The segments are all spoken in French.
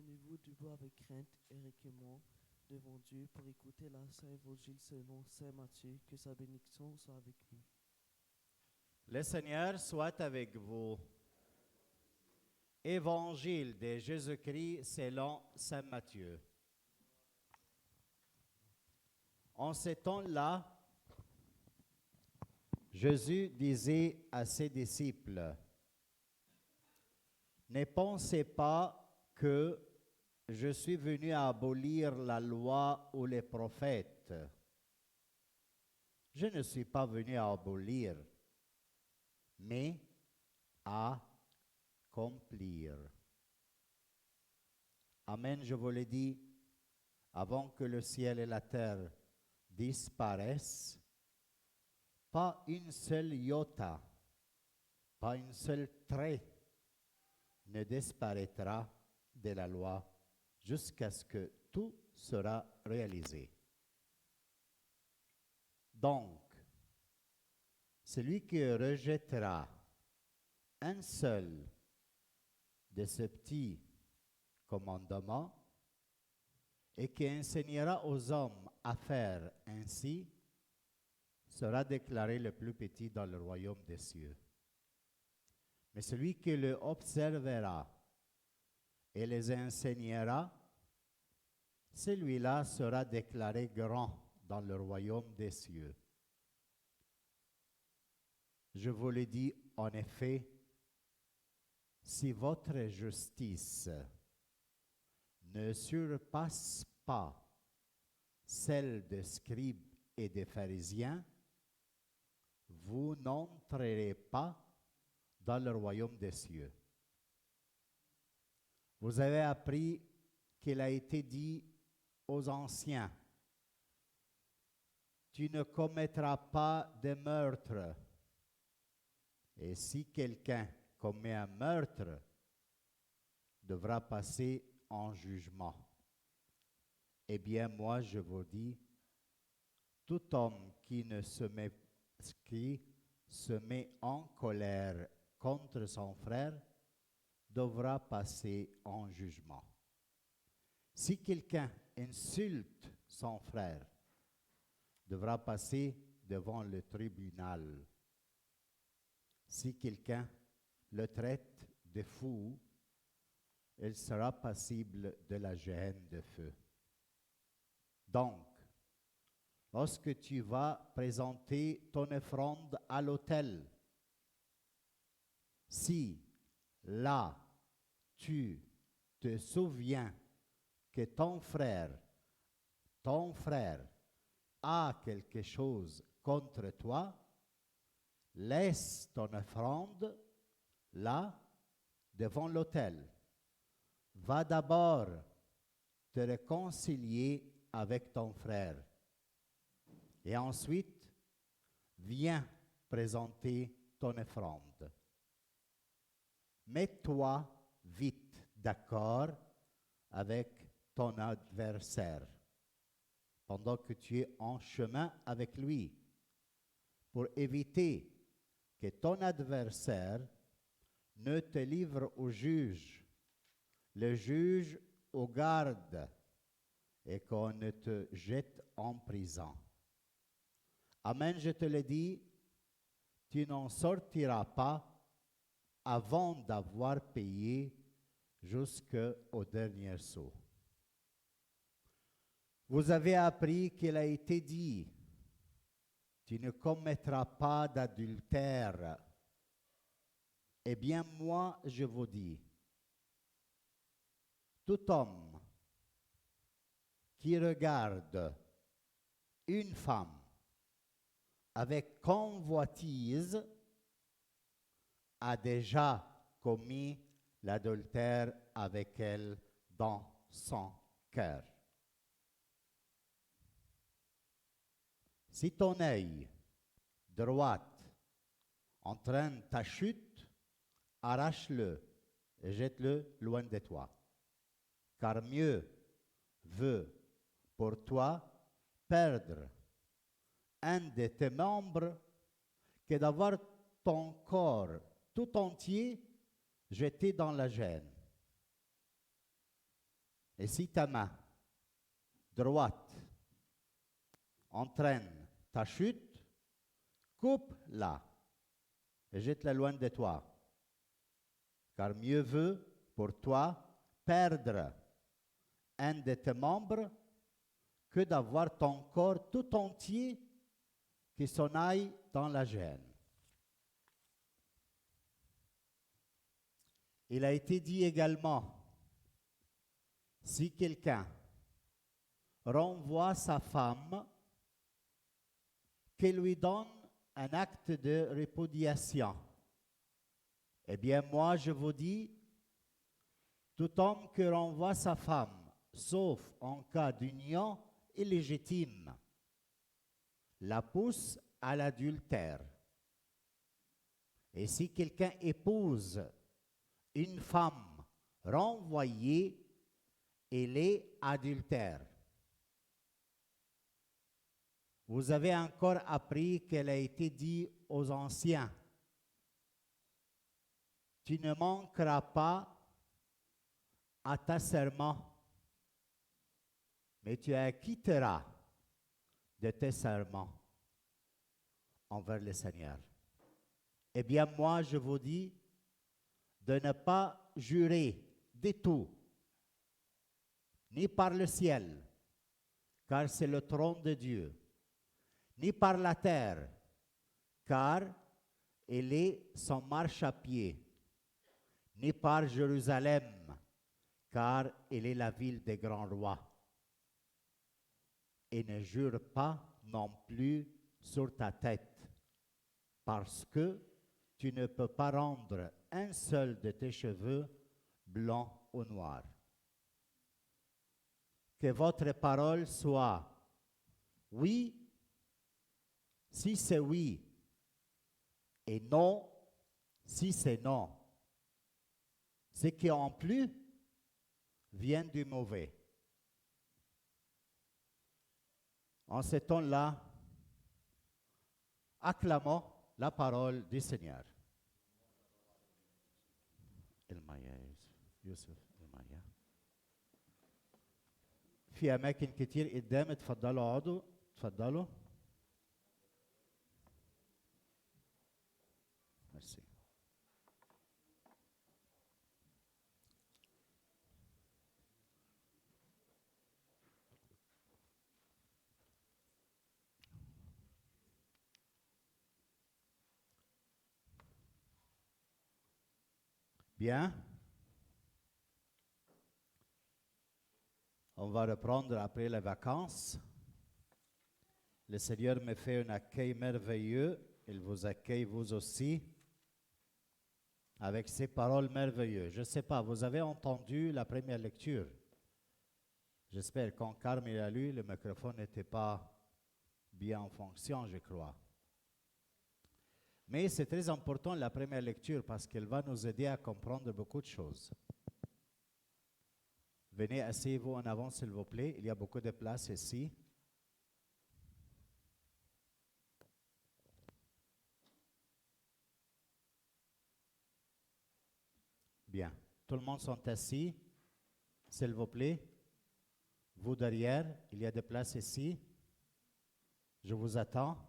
Tenez-vous debout avec crainte et recueillement devant Dieu pour écouter la Saint Évangile selon Saint Matthieu. Que sa bénédiction soit avec vous. Le Seigneur soit avec vous. Évangile de Jésus-Christ selon Saint Matthieu. En ce temps-là, Jésus disait à ses disciples, « Ne pensez pas que je suis venu à abolir la loi ou les prophètes. Je ne suis pas venu à abolir, mais à accomplir. » Amen, je vous le dis, avant que le ciel et la terre disparaissent, pas une seule iota, pas une seule trait ne disparaîtra de la loi jusqu'à ce que tout sera réalisé. Donc, celui qui rejettera un seul de ces petits commandements et qui enseignera aux hommes à faire ainsi, sera déclaré le plus petit dans le royaume des cieux. Mais celui qui le observera et les enseignera, celui-là sera déclaré grand dans le royaume des cieux. Je vous le dis en effet, si votre justice ne surpasse pas celle des scribes et des pharisiens, vous n'entrerez pas dans le royaume des cieux. Vous avez appris qu'il a été dit aux anciens, « Tu ne commettras pas de meurtre. » Et si quelqu'un commet un meurtre, devra passer en jugement. Eh bien, moi, je vous dis, tout homme qui se met en colère contre son frère devra passer en jugement. Si quelqu'un insulte son frère, devra passer devant le tribunal. Si quelqu'un le traite de fou, il sera passible de la géhenne de feu. Donc, lorsque tu vas présenter ton offrande à l'autel, si là tu te souviens que ton frère a quelque chose contre toi, laisse ton offrande là devant l'autel. Va d'abord te réconcilier avec ton frère. Et ensuite, viens présenter ton offrande. Mets-toi vite d'accord avec ton adversaire pendant que tu es en chemin avec lui pour éviter que ton adversaire ne te livre au juge, le juge au garde et qu'on ne te jette en prison. Amen, je te le dis, tu n'en sortiras pas avant d'avoir payé jusqu'au dernier sou. Vous avez appris qu'il a été dit, tu ne commettras pas d'adultère. Eh bien, moi, je vous dis, tout homme qui regarde une femme avec convoitise a déjà commis l'adultère avec elle dans son cœur. Si ton œil droit entraîne ta chute, arrache-le et jette-le loin de toi. Car mieux veut pour toi perdre un de tes membres que d'avoir ton corps tout entier jeté dans la géhenne. Et si ta main droite entraîne ta chute, coupe-la et jette-la loin de toi. Car mieux vaut pour toi perdre un de tes membres que d'avoir ton corps tout entier qui s'en aille dans la gêne. Il a été dit également, si quelqu'un renvoie sa femme, qu'il lui donne un acte de répudiation. Eh bien, moi, je vous dis, tout homme qui renvoie sa femme, sauf en cas d'union illégitime, la pousse à l'adultère. Et si quelqu'un épouse une femme renvoyée, elle est adultère. Vous avez encore appris qu'elle a été dit aux anciens, tu ne manqueras pas à ta serment, mais tu acquitteras de tes serments envers le Seigneur. Eh bien, moi, je vous dis de ne pas jurer du tout, ni par le ciel, car c'est le trône de Dieu, ni par la terre, car elle est son marchepied, ni par Jérusalem, car elle est la ville des grands rois. Et ne jure pas non plus sur ta tête, parce que tu ne peux pas rendre un seul de tes cheveux blanc ou noir. Que votre parole soit oui, si c'est oui, et non, si c'est non. Ce qui en plus vient du mauvais. En ce temps-là, acclamons la parole du Seigneur. يوسف المايا في أماكن كتير قدام، اتفضلوا اقعدوا، اتفضلوا. Merci. Bien. On va reprendre après les vacances. Le Seigneur me fait un accueil merveilleux. Il vous accueille vous aussi avec ces paroles merveilleuses. Je ne sais pas, vous avez entendu la première lecture. J'espère quand Carmen a lu, le microphone n'était pas bien en fonction, je crois. Mais c'est très important la première lecture parce qu'elle va nous aider à comprendre beaucoup de choses. Venez, asseyez-vous en avant, s'il vous plaît. Il y a beaucoup de place ici. Bien. Tout le monde sont assis, s'il vous plaît. Vous derrière, il y a des places ici. Je vous attends.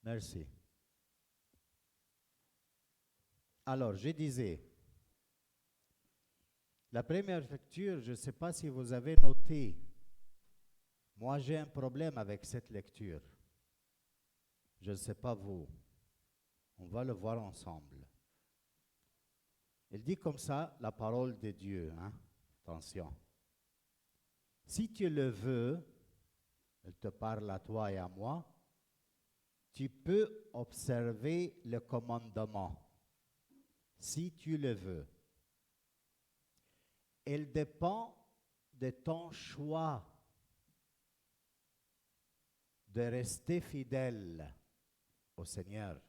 Merci. Alors, je disais, la première lecture, je ne sais pas si vous avez noté, moi j'ai un problème avec cette lecture. Je ne sais pas vous. On va le voir ensemble. Il dit comme ça la parole de Dieu. Hein? Attention. Si tu le veux, il te parle à toi et à moi, tu peux observer le commandement. Si tu le veux. Il dépend de ton choix de rester fidèle au Seigneur.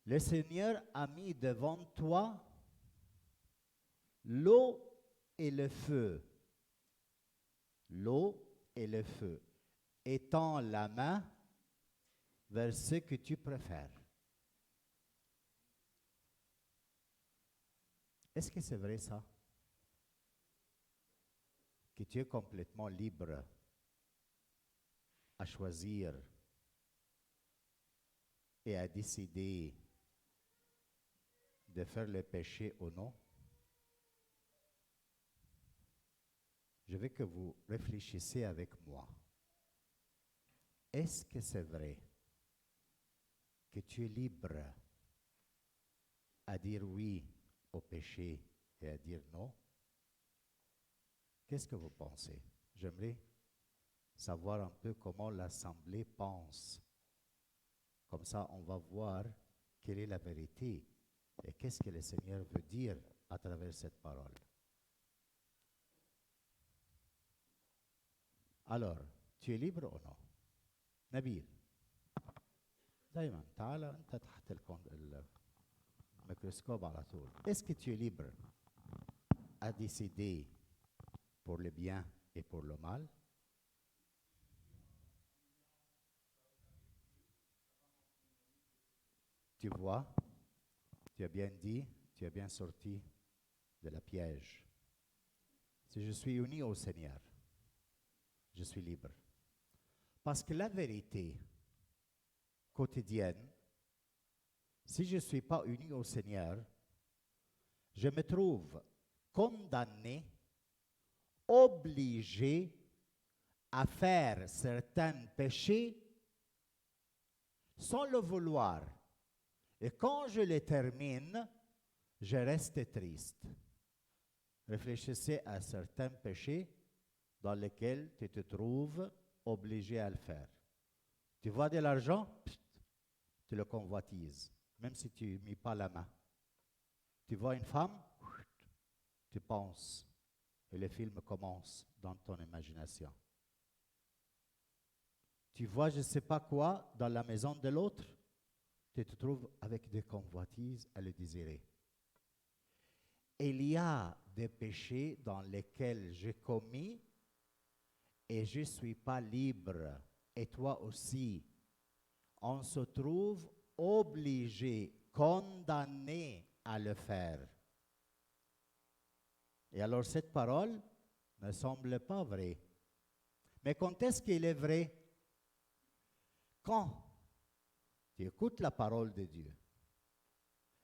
Le Seigneur a mis devant toi l'eau et le feu. L'eau et le feu. Étends la main vers ce que tu préfères. Est-ce que c'est vrai ça? Que tu es complètement libre à choisir et à décider de faire le péché ou non? Je veux que vous réfléchissiez avec moi. Est-ce que c'est vrai que tu es libre à dire oui au péché et à dire non? Qu'est-ce que vous pensez? J'aimerais savoir un peu comment l'Assemblée pense. Comme ça, on va voir quelle est la vérité et qu'est-ce que le Seigneur veut dire à travers cette parole. Alors, tu es libre ou non? نبيل دايما تعال انت تحت الميكروسكوب على طول. Est-ce que tu es libre à décider pour le bien et pour le mal? Tu vois, tu as bien dit, tu as bien sorti de la piège. Si je suis uni au Seigneur, je suis libre. Parce que la vérité quotidienne, si je ne suis pas uni au Seigneur, je me trouve condamné, obligé à faire certains péchés sans le vouloir. Et quand je les termine, je reste triste. Réfléchissez à certains péchés dans lesquels tu te trouves obligé à le faire. Tu vois de l'argent, tu le convoitises, même si tu ne mets pas la main. Tu vois une femme, tu penses, et le film commence dans ton imagination. Tu vois je ne sais pas quoi dans la maison de l'autre, tu te trouves avec des convoitises à le désirer. Il y a des péchés dans lesquels j'ai commis et je ne suis pas libre. Et toi aussi, on se trouve obligé, condamné à le faire. Et alors cette parole ne semble pas vraie. Mais quand est-ce qu'il est vrai? Quand tu écoutes la parole de Dieu,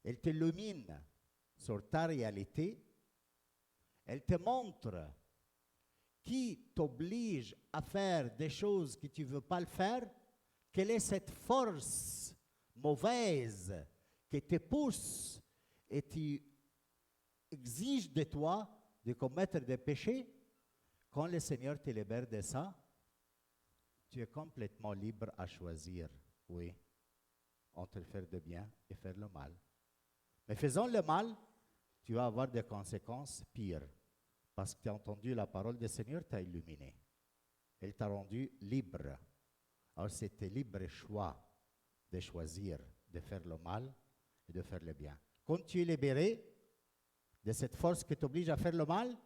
elle t'illumine sur ta réalité, elle te montre qui t'oblige à faire des choses que tu ne veux pas le faire, quelle est cette force mauvaise qui te pousse et tu exige de toi de commettre des péchés. Quand le Seigneur te libère de ça, tu es complètement libre à choisir, oui, entre faire le bien et faire le mal. Mais faisant le mal, tu vas avoir des conséquences pires. Parce que tu as entendu la parole du Seigneur, t'a illuminé. Elle t'a rendu libre. Alors c'est tes libre choix de choisir de faire le mal et de faire le bien. Quand tu es libéré de cette force qui t'oblige à faire le mal,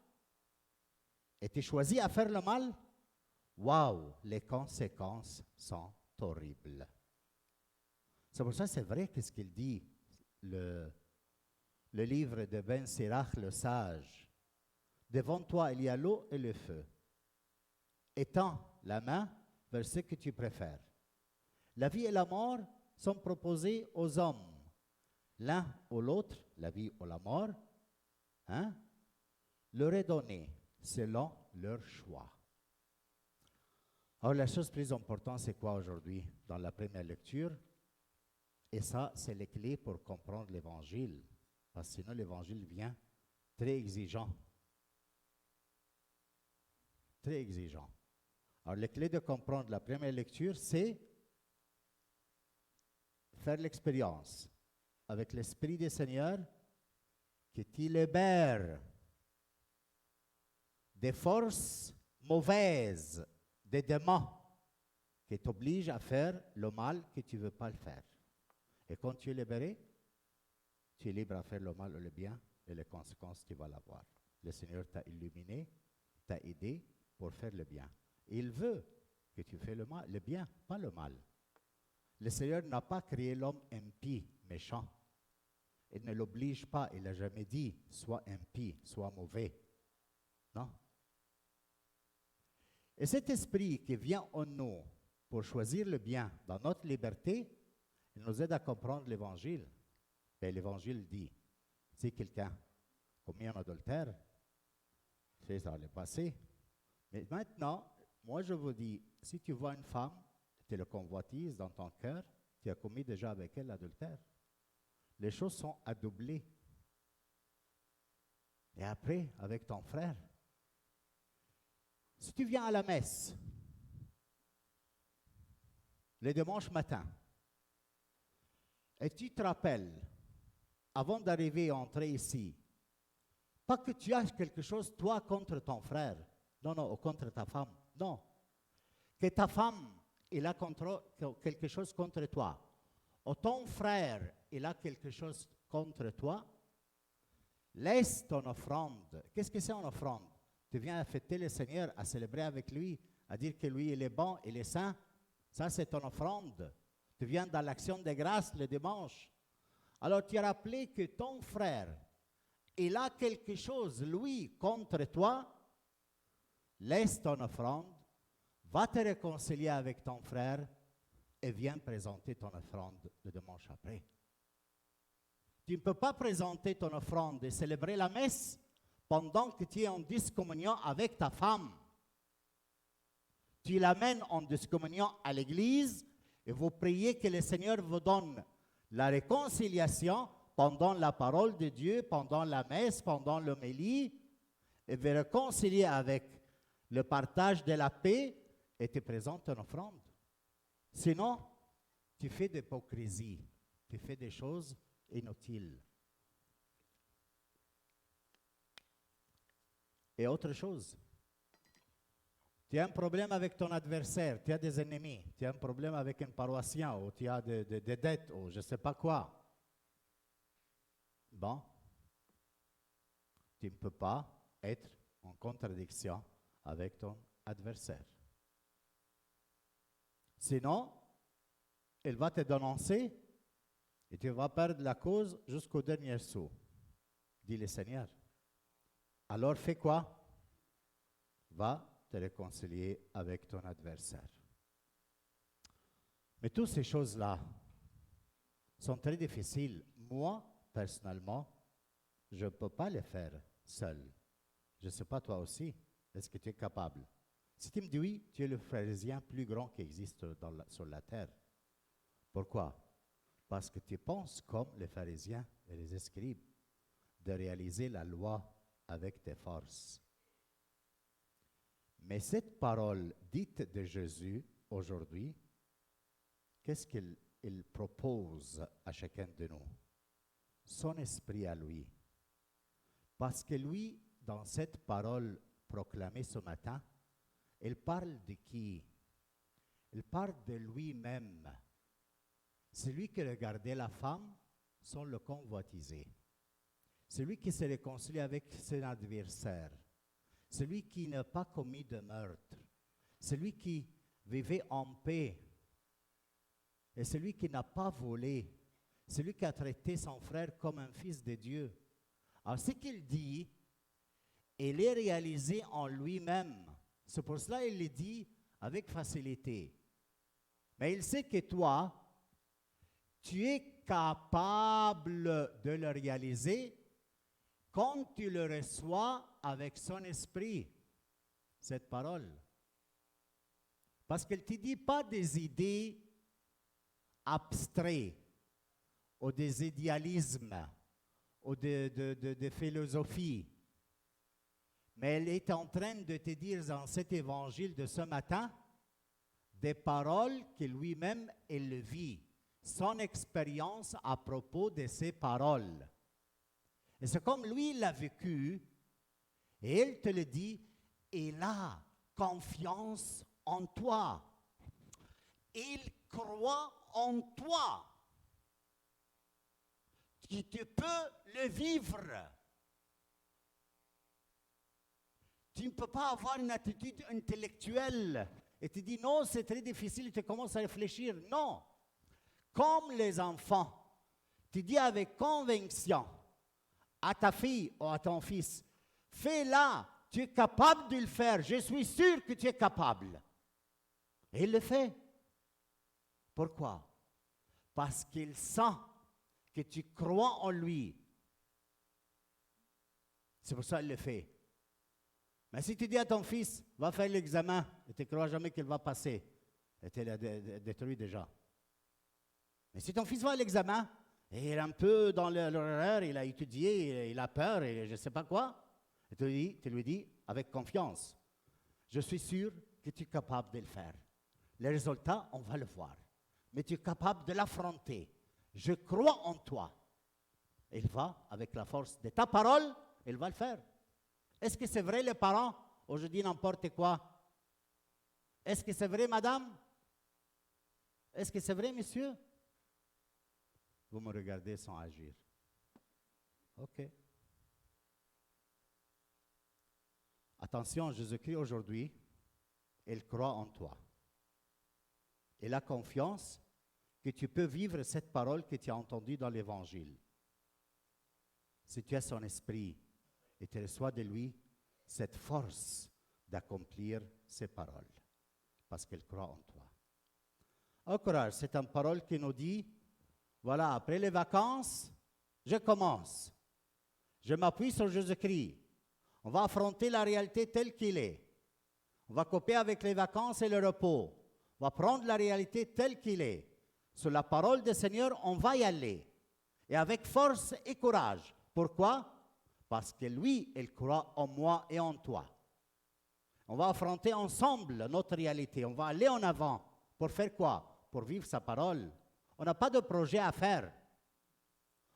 et tu choisis à faire le mal, waouh, les conséquences sont horribles. C'est pour ça que c'est vrai qu'est-ce qu'il dit, le livre de Ben Sirach le sage. Devant toi, il y a l'eau et le feu. Étends la main vers ce que tu préfères. La vie et la mort sont proposées aux hommes. L'un ou l'autre, la vie ou la mort, leur est donnée selon leur choix. Alors la chose plus importante, c'est quoi aujourd'hui dans la première lecture? Et ça, c'est les clés pour comprendre l'Évangile. Parce que sinon, l'Évangile vient très exigeant. Très exigeant. Alors, les clés de comprendre la première lecture, c'est faire l'expérience avec l'Esprit du Seigneur qui te libère des forces mauvaises, des démons qui t'obligent à faire le mal que tu ne veux pas le faire. Et quand tu es libéré, tu es libre à faire le mal ou le bien et les conséquences, tu vas l'avoir. Le Seigneur t'a illuminé, t'a aidé pour faire le bien. Il veut que tu fasses le bien, pas le mal. Le Seigneur n'a pas créé l'homme impie, méchant. Il ne l'oblige pas, il n'a jamais dit, sois impie, sois mauvais. Non. Et cet esprit qui vient en nous pour choisir le bien dans notre liberté, il nous aide à comprendre l'Évangile. Et l'Évangile dit, si quelqu'un commet un adultère, c'est ça, le passé. Mais maintenant, moi je vous dis, si tu vois une femme, tu le convoitises dans ton cœur, tu as commis déjà avec elle l'adultère. Les choses sont à doubler. Et après, avec ton frère, si tu viens à la messe, le dimanche matin, et tu te rappelles, avant d'arriver et entrer ici, pas que tu as quelque chose, toi, contre ton frère, non, ou contre ta femme, non. Que ta femme, il a quelque chose contre toi, ou ton frère, il a quelque chose contre toi, laisse ton offrande. Qu'est-ce que c'est une offrande? Tu viens à fêter le Seigneur, à célébrer avec lui, à dire que lui, il est bon, il est saint. Ça, c'est ton offrande. Tu viens dans l'action de grâce le dimanche. Alors, tu as rappelé que ton frère, il a quelque chose, lui, contre toi. Laisse ton offrande, va te réconcilier avec ton frère et viens présenter ton offrande le dimanche après. Tu ne peux pas présenter ton offrande et célébrer la messe pendant que tu es en discommunion avec ta femme. Tu l'amènes en discommunion à l'église et vous priez que le Seigneur vous donne la réconciliation pendant la parole de Dieu, pendant la messe, pendant l'homélie, et vous réconcilier avec le partage de la paix et te présente une offrande. Sinon, tu fais de l'hypocrisie, tu fais des choses inutiles. Et autre chose, tu as un problème avec ton adversaire, tu as des ennemis, tu as un problème avec un paroissien, ou tu as des dettes, ou je ne sais pas quoi. Bon, tu ne peux pas être en contradiction avec ton adversaire. Sinon, il va te dénoncer et tu vas perdre la cause jusqu'au dernier sou, dit le Seigneur. Alors fais quoi? Va te réconcilier avec ton adversaire. Mais toutes ces choses-là sont très difficiles. Moi, personnellement, je ne peux pas les faire seul. Je ne sais pas toi aussi. Est-ce que tu es capable? Si tu me dis oui, tu es le pharisien plus grand qui existe sur la terre. Pourquoi? Parce que tu penses comme les pharisiens et les scribes, de réaliser la loi avec tes forces. Mais cette parole dite de Jésus aujourd'hui, qu'est-ce qu'il propose à chacun de nous? Son esprit à lui. Parce que lui, dans cette parole proclamée ce matin, il parle de qui? Il parle de lui-même. Celui qui regardait la femme sans le convoitiser. Celui qui se réconcilie avec son adversaire. Celui qui n'a pas commis de meurtre. Celui qui vivait en paix. Et celui qui n'a pas volé. Celui qui a traité son frère comme un fils de Dieu. Alors ce qu'il dit, il est réalisé en lui-même. C'est pour cela qu'il le dit avec facilité. Mais il sait que toi, tu es capable de le réaliser quand tu le reçois avec son esprit, cette parole. Parce qu'il ne te dit pas des idées abstraites ou des idéalismes ou de philosophie. Mais elle est en train de te dire dans cet évangile de ce matin des paroles que lui-même il vit, son expérience à propos de ces paroles. Et c'est comme lui l'a vécu, et il te le dit, il a confiance en toi. Il croit en toi. Tu peux le vivre. Tu ne peux pas avoir une attitude intellectuelle et tu dis non, c'est très difficile, tu commences à réfléchir. Non, comme les enfants. Tu dis avec conviction à ta fille ou à ton fils, fais-la, tu es capable de le faire, je suis sûr que tu es capable. Et il le fait. Pourquoi? Parce qu'il sent que tu crois en lui. C'est pour ça qu'il le fait. Mais si tu dis à ton fils, va faire l'examen, et tu ne crois jamais qu'il va passer, et tu l'as détruit déjà. Mais si ton fils va à l'examen, et il est un peu dans l'horaire, il a étudié, il a peur, et je ne sais pas quoi, et tu lui dis avec confiance, je suis sûr que tu es capable de le faire. Les résultats, on va le voir. Mais tu es capable de l'affronter. Je crois en toi. Il va, avec la force de ta parole, il va le faire. Est-ce que c'est vrai les parents? Ou je dis n'importe quoi. Est-ce que c'est vrai madame? Est-ce que c'est vrai monsieur? Vous me regardez sans agir. OK. Attention, Jésus-Christ aujourd'hui, il croit en toi. Il a confiance que tu peux vivre cette parole que tu as entendue dans l'Évangile. Si tu as son esprit et tu reçois de lui cette force d'accomplir ces paroles, parce qu'il croit en toi. Au courage, c'est une parole qui nous dit, voilà, après les vacances, je commence. Je m'appuie sur Jésus-Christ. On va affronter la réalité telle qu'il est. On va couper avec les vacances et le repos. On va prendre la réalité telle qu'il est. Sur la parole du Seigneur, on va y aller. Et avec force et courage. Pourquoi? Parce que lui, il croit en moi et en toi. On va affronter ensemble notre réalité. On va aller en avant. Pour faire quoi? Pour vivre sa parole. On n'a pas de projet à faire.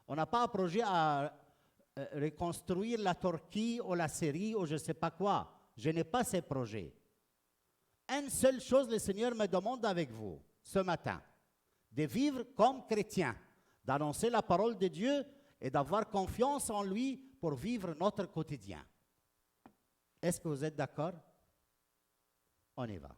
On n'a pas un projet à reconstruire la Turquie ou la Syrie ou je ne sais pas quoi. Je n'ai pas ces projets. Une seule chose, le Seigneur me demande avec vous ce matin, de vivre comme chrétien, d'annoncer la parole de Dieu et d'avoir confiance en lui pour vivre notre quotidien. Est-ce que vous êtes d'accord? On y va.